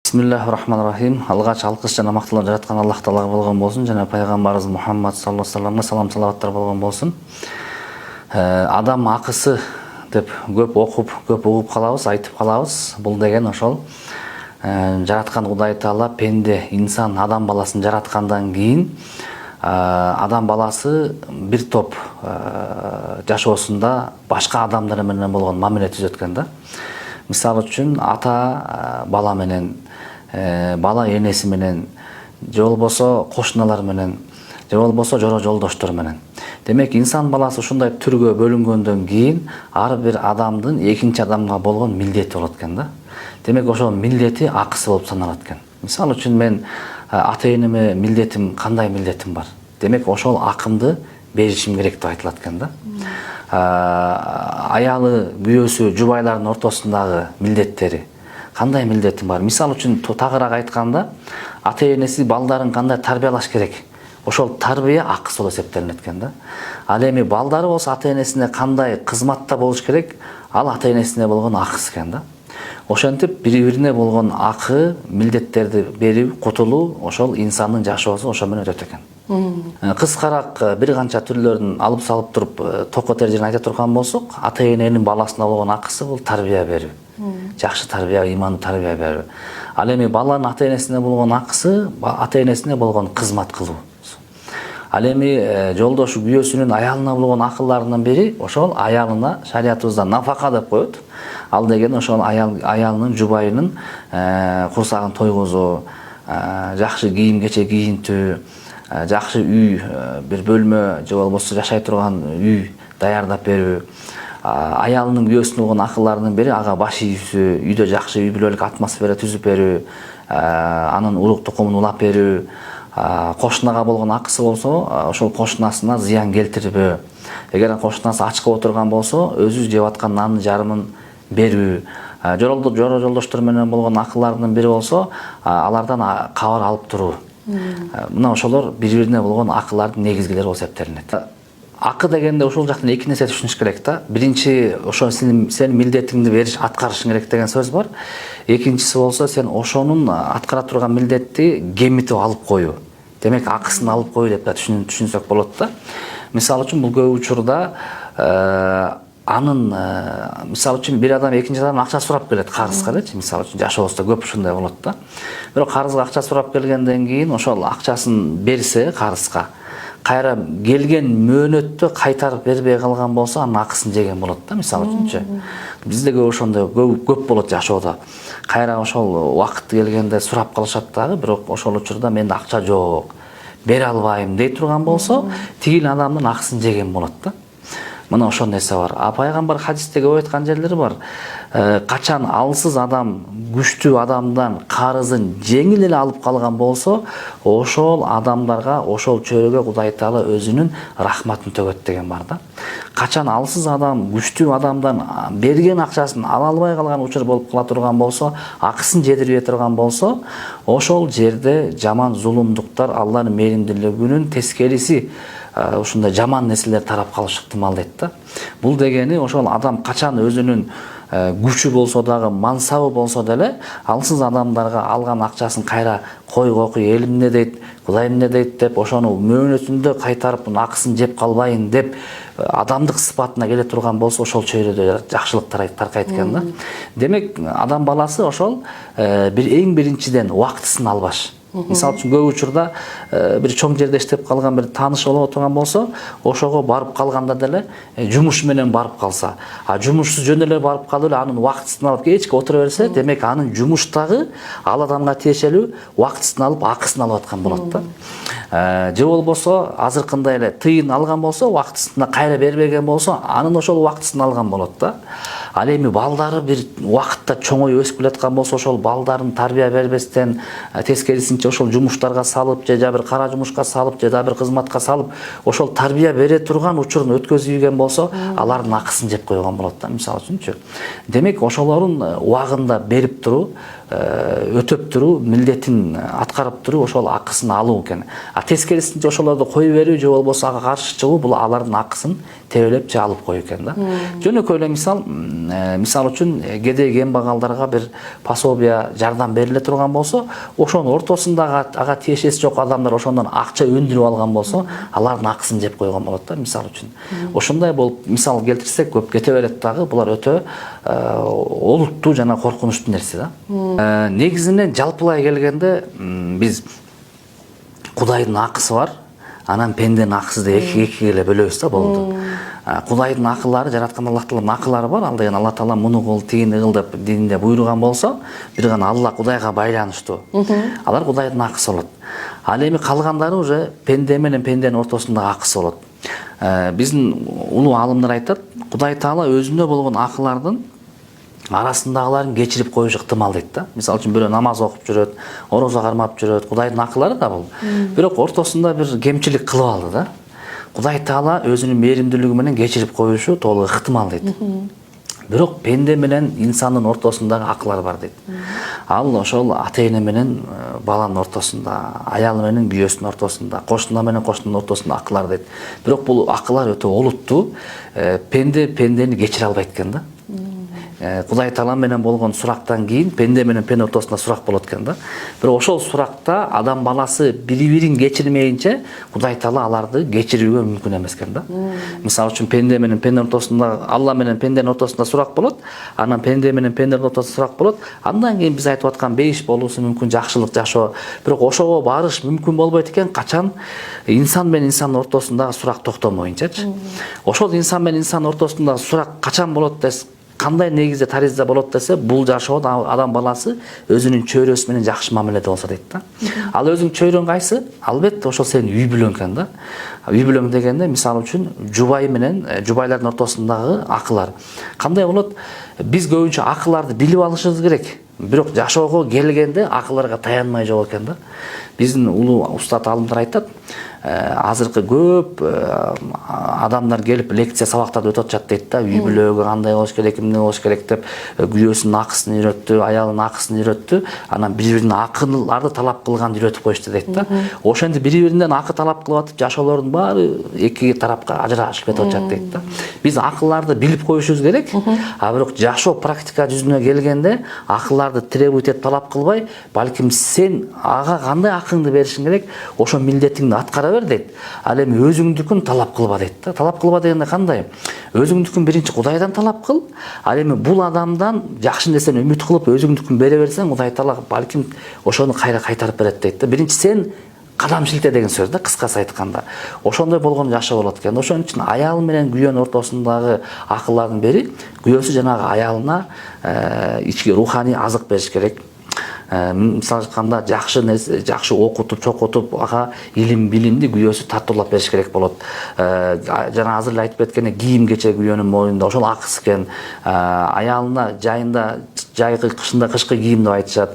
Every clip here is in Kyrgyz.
Бисмиллахир-рахманир-рахим. Алгач алкыш жана макталар жараткан Аллах Таалага болгон болсун, жана пайгамбарыбыз Мухаммад саллаллаху алейхи вассаламга салам салаваттар болгон болсун. Адам акысы деп көп окуп, көп угуп калабыз, айтып калабыз. Бул деген ошол жараткан Кудай Таала пенде, инсан, адам баласын жараткандан кийин адам баласы бир топ жашоосунда башка адамдар менен болгон мамиле түзөткөн да. Мисалы үчүн ата бала менен, бала энеси менен, же болбосо кошуналар менен, же болбосо жора жолдоштор менен. Демек инсан баласы ушундай түргө бөлүнгөндөн кийин ар бир адамдын экинчи адамга болгон милдети болот экен да. Демек ошол милдети акысы болуп саналат экен. Мисалы үчүн мен ата энеме милдетим, кандай милдетим бар? Демек ошол акымды беришим керек деп айтылат экен да. Аялы, күйөөсү, жубайлардын ортосундагы милдеттери кандай милдетим бар? Мисалы үчүн тагыраак айтканда, ата энеси балдарын кандай тарбиялаш керек? Ошол тарбия акысы болуп эсептелинет экен да. Ал эми балдары болсо ата энесине кандай кызматта болуш керек? Ал ата энесине болгон акысы экен да. Ошентип бири-бирине болгон акы, милдеттерди берип, кутулуу ошол инсандын жашоосу ошо менен өтөт экен. Кыскараак бир канча түрлөрүн алып салып туруп токот эрежени айта турган болсок, ата эненин баласына болгон акысы бул тарбия берүү. Жакшы тарбия, имандуу тарбия берүү. Ал эми баланын ата энесине болгон акысы, ата энесине болгон кызмат кылуу. Ал эми жолдошу, күйөөсүнүн аялына болгон акылларынын бири ошол аялына шариятыбызда нафака деп коет. Ал деген ошол аялынын, жубайынын курсагын тойгузуу, жакшы кийим кече кийинтүү, жакшы үй, бир бөлмө же болбосо жашай турган үй даярдап берүү. Аялынын, күйөөсүнүн болгон акылларынын бири ага баш ийүүсү, үйдө жакшы үй бүлөлүк атмосфера түзүп берүү, анын урук тукумун улап берүү. Кошунага болгон акысы болсо, ошол кошунасына зыян келтирбөө. Эгер кошунасы ач калып отурган болсо, өзү жеп аткан нанын жарымын берүү. Жора жолдоштор менен болгон акылларынын бири болсо, алардан кабар алып туруу. Мына ошолор бири-бирине болгон акыллардын негизгилери болуп эсептелинет. Акы дегенде ошол жактан эки нерсе түшүнүш керек да. Биринчи, ошо сен милдетиңди аткарышың керек деген сөз бар. Экинчиси болсо, сен ошонун аткара турган милдетти кемитип алып коюу. Демек акысын алып коюу деп түшүнсөк болот да. Мисалы үчүн бул көп учурда анын мисалы үчүн бир адам экинчи адамдан акча сурап келет, карызга элечи, мисалы үчүн жашообузда көп ушундай болот да. Бирок карызга акча сурап келгенден кийин ошол акчасын берсе карызга, кайра келген мөөнөттө кайтарып бербей калган болсо, анын акысын жеген болот да, мисалы үчүнчү. Бизде көп ошондой көп болот жашоодо. Кайра ошол убакыт келгенде сурап калышат дагы, бирок ошол учурда менде акча жок, бере албайм дей турган болсо, тигил адамдын акысын жеген болот да. Мына ошол нерсе бар. Пайгамбар хадисте көп айткан жерлери бар. Качан алсыз адам күчтүү адамдан карызын жеңил эле алып калган болсо, ошол адамдарга, ошол чөйрөгө Кудай Таала өзүнүн рахматын төгөт деген бар да. Качан алсыз адам күчтүү адамдан берген акчасын ала албай калган учур болуп кала турган болсо, акысын жетирбей турган болсо, ошол жерде жаман зулумдуктар, Алланын мээримдүүлүгүнүн тескериси ушундай жаман нерселер тарап калышы ыктымал дейт да. Бул дегени ошол адам качан өзүнүн күчү болсо дагы, мансабы болсо деле, алсыз адамдарга алган акчасын кайра кой элим эмне дейт, Кудайым эмне дейт деп ошону мөөнөтүндө кайтарып акысын жеп калбайын деп адамдык сыпатына келе турган болсо, ошол чөйрөдө жакшылык таркайт экен да. Демек адам баласы ошол эң биринчиден убактысын албаш. Мисалы үчүн көп учурда бир чоң жерде иштеп калган бир тааныш боло турган болсо, ошого барып калганда деле жумуш менен барып калса, жумушсуз жөн эле барып калып эле анын убактысын алып кечке отура берсе, демек анын жумуштагы ал адамга тиешелүү убактысын алып, акысын алып аткан болот да. Же болбосо азыркындай эле тыйын алган болсо, убактысында кайра бербеген болсо, анын ошол убактысын алган болот да. Ал эми балдары бир убакытта чоңоюп өсүп келаткан болсо, ошол балдарын тарбия бербестен, тескерисинче ошол жумуштарга салып, же бир кара жумушка салып, же бир кызматка салып, ошол тарбия бере турган учурун өткөзүп болсо, алардын акысын жеп койгон болот да, мисалы үчүнчү. Демек ошолорун убагында берип туруу, өтөп туруу, милдетин аткарып туруу, ошол акысын алуу экен. Тескерисинче ошолорду кое берүү же болбосо ага каршы чыгуу, бул алардын акысын тебелеп же алып коюу экен да. Жөнөкөй эле мисал, мисалы үчүн кедей кембагалдарга бир пособия жардам бериле турган болсо, ошонун ортосундагы ага тиешеси жок адамдар ошондон акча өндүрүп алган болсо, алардын акысын жеп койгон болот да, мисалы үчүн. Ошондой болуп мисал келтирсек көп кете берет дагы, булар өтө олуттуу жана коркунучтуу нерсе да. Негизинен жалпылай келгенде биз Кудайдын акысы бар, анан пенденин акысызды экиге эле бөлөбүз да, болду. Кудайдын акылары, жараткан Аллах Тааланын акылары бар. Ал деген Алла Таала муну кыл, тигини кыл деп дининде буйруган болсо, бир гана Алла Кудайга байланыштуу. Алар Кудайдын акысы болот. Ал эми калгандары уже пенде менен пенденин ортосундагы акысы болот. Биздин улуу аалымдар айтат, Кудай Таала өзүнө болгон акылардын арасындагыларын кечирип коюш ыктымал дейт да. Мисалы үчүн бирөө намаз окуп жүрөт, орозо кармап жүрөт, Кудайдын акылары да бул. Бирок ортосунда бир кемчилик кылып алды да. Кудай Таала өзүнүн мээримдүүлүгү менен кечирип коюшу толук ыктымал дейт. Бирок пенде менен инсандын ортосундагы акылар бар дейт. Ал ошол ата-эне менен баланын ортосунда, аялы менен күйөөсүнүн ортосунда, кошуна менен кошунун ортосунда акылар дейт. Бирок бул акылар өтө олуттуу. Пенде пендени кечире албайт экен да. Кудай Таала менен болгон сурактан кийин пенде менен пенде ортосунда сурак болот экен да. Бирок ошол суракта адам баласы бири-бирин кечирмейинче Кудай Таала аларды кечирүүгө мүмкүн эмес экен да. Мисалы үчүн пенде менен пенде ортосунда, Алла менен пенденин ортосунда сурак болот, анан пенде менен пенденин ортосунда сурак болот. Андан кийин биз айтып аткан бейиш болуусу мүмкүн, жакшылык жашоо. Бирок ошого барыш мүмкүн болбойт экен качан инсан менен инсандын ортосундагы сурак токтомоюнчачы. Ошол инсан менен инсандын ортосундагы сурак качан болот десе, кандай негизде таризде болот десе, бул жашоодо адам баласы өзүнүн чөйрөсү менен жакшы мамиледе болсо дейт да. Ал өзүң чөйрөң кайсы? Албетте ошол сенин үй бүлөң экен да. Үй бүлөң дегенде мисалы үчүн жубай менен жубайлардын ортосундагы акылар. Кандай болот? Биз көбүнчө акыларды билип алышыбыз керек. Бирок жашоого келгенде акылдарга таянмай жок экен да. Биздин улуу устат аалымдар айтат, азыркы көп адамдар келип лекция сабактарды өтүп атышат дейт да. Үй бүлөгө кандай болуш керек, эмне болуш керек деп күйөөсүнүн акысын үйрөттү, аялынын акысын үйрөттү, анан бири-биринин акыларды талап кылганды үйрөтүп коюшту дейт да. Ошентип бири-биринен акы талап кылып атып, жашоолордун баары эки тарапка ажырашып кетип атышат дейт да. Биз акылларды билип коюшубуз керек, а бирок жашоо практика жүзүнө келгенде акылларды требовать этип талап кылбай, балким сен ага кандай акыңды беришиң керек, ошо милдетиңди аткара бер дейт. Ал эми өзүңдүкүн талап кылба дейт да. Талап кылба дегенде кандай? Өзүңдүкүн биринчи Кудайдан талап кыл. Ал эми бул адамдан жакшы нерсени үмүт кылып өзүңдүкүн бере берсең, Кудай Таала балким ошону кайра кайтарып берет дейт да. Биринчи сен кадам шилте деген сөз да, кыскасы айтканда. Ошондой болгон жашоо болот экен. Ошон үчүн аял менен күйөөнүн ортосундагы акылдардын бири, күйөөсү жанагы аялына ички руханий азык бериш керек. Мисалы айтканда жакшы окутуп, чокутуп, ага илим, билимди күйөөсү тартуулап бериш керек болот. Жана азыр эле айтып кеткендей, кийим кече күйөөнүн мойнунда, ошол акысы экен. Аялына жайында жайкы, кышында кышкы кийим деп айтышат.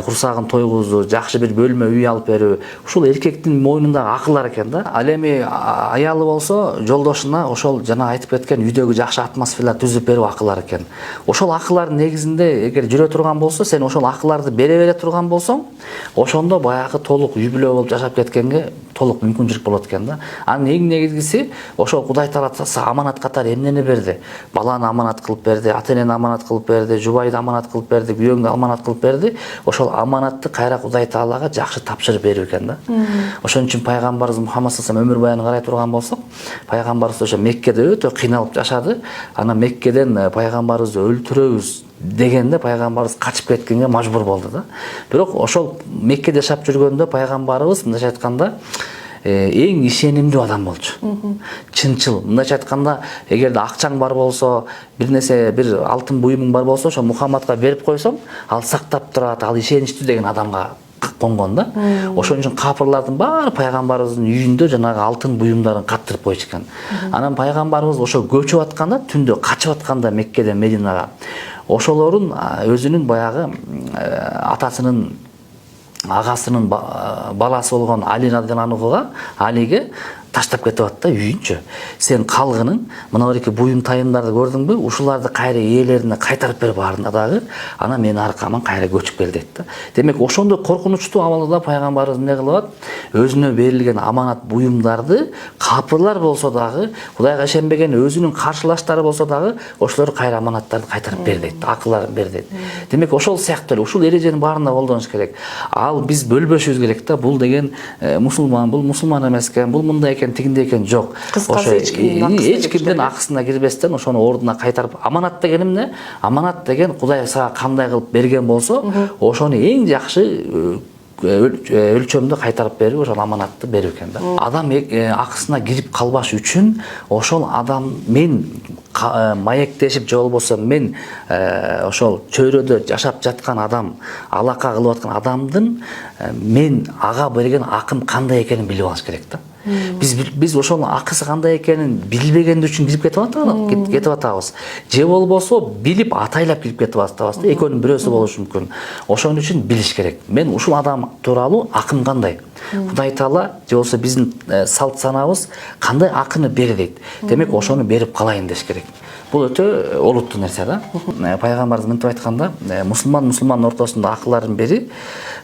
Курсагын тойгузуу, жакшы бир бөлмө үй алып берүү. Ушул эркектин мойнундагы акылдар экен да. Ал эми аялы болсо, жолдошуна ошол жана айтып кеткен үйдөгү жакшы атмосфера түзүп берүү акылдар экен. Ошол акылдардын негизинде эгер жүрө турган болсо, сен ошол акылдарды бере турган болсоң, ошондо баягы толук үй бүлө болуп жашап кеткенге толук мүмкүнчүлүк болот экен да. Анын эң негизгиси ошол Кудай Таала аманат катары эмнени берди? Баланы аманат кылып берди, ата-энени аманат кылып берди, жубайды аманат кылып берди, күйөөңдү аманат кылып берди. Ошол аманатты кайра Кудай Таалага жакшы тапшырып берүү экен да. Ошон үчүн пайгамбарыбыз Мухаммад саллаллаху алейхи өмүр баянын карай турган болсок, пайгамбарыбыз ошо Меккеде өтө кыйналып жашады. Анан Меккеден пайгамбарыбызды өлтүрөбүз дегенде пайгамбарыбыз качып кеткенге мажбур болду да. Бирок ошол Меккеде жашап жүргөндө пайгамбарыбыз мындайча айтканда эң ишенимдүү адам болчу. Чынчыл. Мындайча айтканда, эгерде акчаң бар болсо, бир нерсе, бир алтын буюмуң бар болсо, ошо Мухаммадка берип койсоң, ал сактап турат, ал ишеничтүү деген адамга конгон да. Ошон үчүн капырлардын баары пайгамбарыбыздын үйүндө жанагы алтын буюмдарын каттырып койчу экен. Анан пайгамбарыбыз ошо көчүп атканда, түндө качып атканда Меккеден Мединага, ошолорун өзүнүн баягы агасынын баласы болгон Али радhiyallahu anhuга, Алиге таштап кетип атат да үйүнчө. Сен калгының мына бир эки буюм тайымдарды көрдүңбү? Ушуларды кайра ээлерине кайтарып берип баарында дагы ана менин аркаман кайра көчүп кел дейт да. Демек ошондой коркунучтуу абалда пайгамбарыбыз эмне кылып атат? Өзүнө берилген аманат буюмдарды капырлар болсо дагы, Кудайга ишенбеген өзүнүн каршылаштары болсо дагы ошолор кайра аманаттарды кайтарып бер дейт, акылларын бер дейт. Демек ошол сыяктуу эле ушул эреженин баарында колдонуш керек. Ал биз бөлбөшүбүз керек да. Бул деген мусулман, бул мусулман эмес экен, бул мындай экен, тигиндей экен жок. Кыскасы эч кимдин акысына кирбестен ошону ордуна кайтарып, аманат деген эмне? Аманат деген Кудай сага кандай кылып берген болсо, ошону эң жакшы өлчөмдө кайтарып берип, ошол аманатты берип экен да. Адам акысына кирип калбаш үчүн ошол адам мен маектешип же болбосо мен ошол чөйрөдө жашап жаткан адам, алака кылып аткан адамдын мен ага берген акым кандай экенин билип алыш керек да. Биз ошол акысы кандай экенин билбегендик үчүн кирип кетип атабыз. Же болбосо билип атайлап кирип кетип атабыз да. Экөөнүн бирөөсү болушу мүмкүн. Ошон үчүн билиш керек. Мен ушул адам тууралуу акым кандай? Кудай Таала же болбосо биздин салт санабыз кандай акыны бер дейт. Демек ошону берип калайын деш керек. Бул өтө олуттуу нерсе да. Пайгамбарыбыз мынтип айтканда, мусулман ортосунда акыллардын бири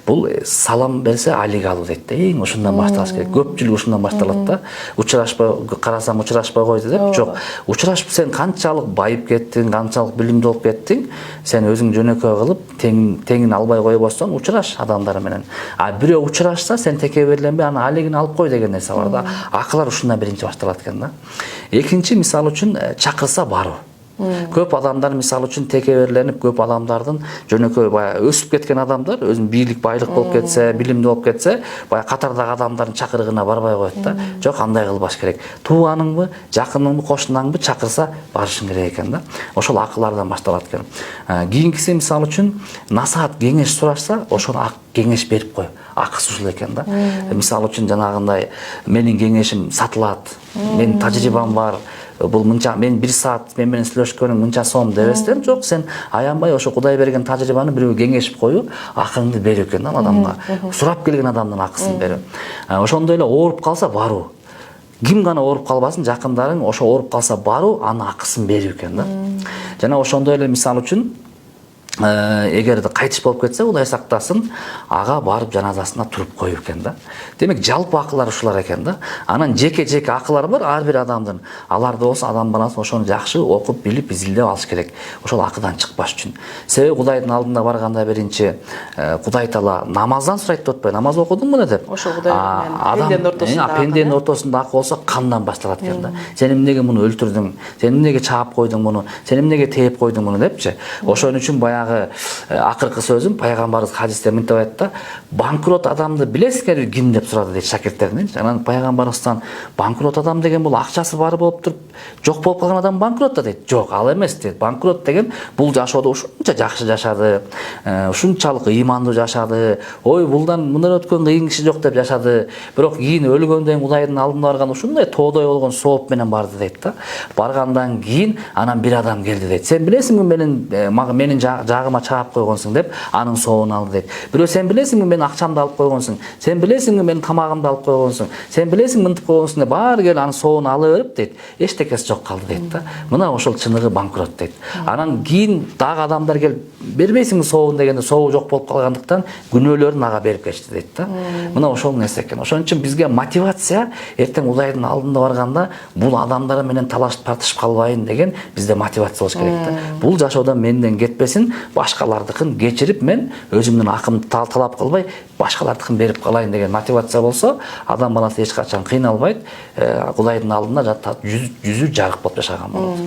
бул салам берсе алиге алуу дейт да. Эң ушундан башталыш керек. Көпчүлүк ушундан башталат да. Учурашпай карасам учурашпай койду деп. Жок. Учурашып сен канчалык байып кеттиң, канчалык билимдүү болуп кеттиң, сен өзүң жөнөкөй кылып теңин албай койбостон учураш адамдар менен. А бирөө учурашса сен текеберленбей аны алигин алып кой деген нерсе бар да. Акылар ушундан биринчи башталат экен да. Экинчи мисал үчүн чакырса баруу. Көп адамдар мисал үчүн текеберленип, көп адамдардын жөнөкөй баягы өсүп кеткен адамдар, өзүн бийлик, байлык болуп кетсе, билимдүү болуп кетсе, баягы катардагы адамдардын чакырыгына барбай коет да. Жок, андай кылбаш керек. Тууганыңбы, жакыныңбы, кошунаңбы чакырса барышың керек экен да. Ошол акылlardan башталат экен. Кийинкиси мисал үчүн насаат, кеңеш сурашса, ошону кеңеш берип кой. Акысы ушул экен да. Мисал үчүн жанагындай менин кеңешим сатылат, менин тажрыйбам бар. Бул мынча мен 1 саат мен менен сүйлөшкөнүң мынча сом дебестен, жок, сен аянбай ошо Кудай берген тажрыйбаны бирөөгө кеңешип коюп, акыңды берип экен да адамга. Сурап келген адамдын акысын берип. Ошондой эле ооруп калса баруу. Ким гана ооруп калбасын, жакындарың ошо ооруп калса баруу, анын акысын берип экен да. Жана ошондой эле мисал үчүн эгерде кайтыш болуп кетсе, Кудай сактасын, ага барып жаназасына туруп коюп экен да. Демек жалпы акылар ушулар экен да. Анан жеке-жеке акылар бар ар бир адамдын. Аларды болсо адам баласы ошону жакшы окуп, билип, изилдеп алыш керек. Ошол акыдан чыкпаш үчүн. Себеби Кудайдын алдында барганда биринчи Кудай Таала намаздан сурайт деп атпайбы? Намаз окудуңбу деп. Ошол Кудай менен пенденин ортосунда акы болсо кандан башталат экен да. Сен эмнеге муну өлтүрдүң? Сен эмнеге чаап койдуң муну? Сен эмнеге тээп койдуң муну депчи. Ошон үчүн акыркы сөзүм пайгамбарыбыз хадисте мынтип айтты да, банкрот адамды билесиңерби ким деп сурады дейт шакирттеринен. Анан пайгамбарыбыздан банкрот адам деген бул акчасы бар болуп туруп жок болуп калган адам банкрот да дейт. Жок, ал эмес дейт. Банкрот деген бул жашоодо ушунча жакшы жашады, ушунчалык ыймандуу жашады, ой булдан мындан өткөн кыйын киши жок деп жашады, бирок кийин өлгөндөн кийин Кудайдын алдына барган ушундай тоодой болгон сооп менен барды дейт да. Баргандан кийин анан бир адам келди дейт. Сен билесиңби менин жагыма чаап койгонсуң деп анын сообун алды дейт. Бирөө сен билесиңби менин акчамды алып койгонсуң? Сен билесиңби менин тамагымды алып койгонсуң? Сен билесиңби мынтип койгонсуң деп баары келип анын сообун ала берип дейт. Эчтекеси жок калды дейт да. Мына ошол чыныгы банкрот дейт. Анан кийин дагы адамдар келип бербейсиңби сообун дегенде сообу жок болуп калгандыктан күнөөлөрүн ага берип кетти дейт да. Мына ошол нерсе экен. Ошон үчүн бизге мотивация эртең Кудайдын алдында барганда бул адамдар менен талашып тартышып калбайын деген бизде мотивация болуш керек да. Бул жашоодон менден кетпесин, башкалардыкын кечирип мен өзүмдүн акымды талап кылбай башкалардыкын берип калайын деген мотивация болсо, адам баласы эч качан кыйналбайт, Кудайдын алдында жүзү жарык болуп жашаган болот.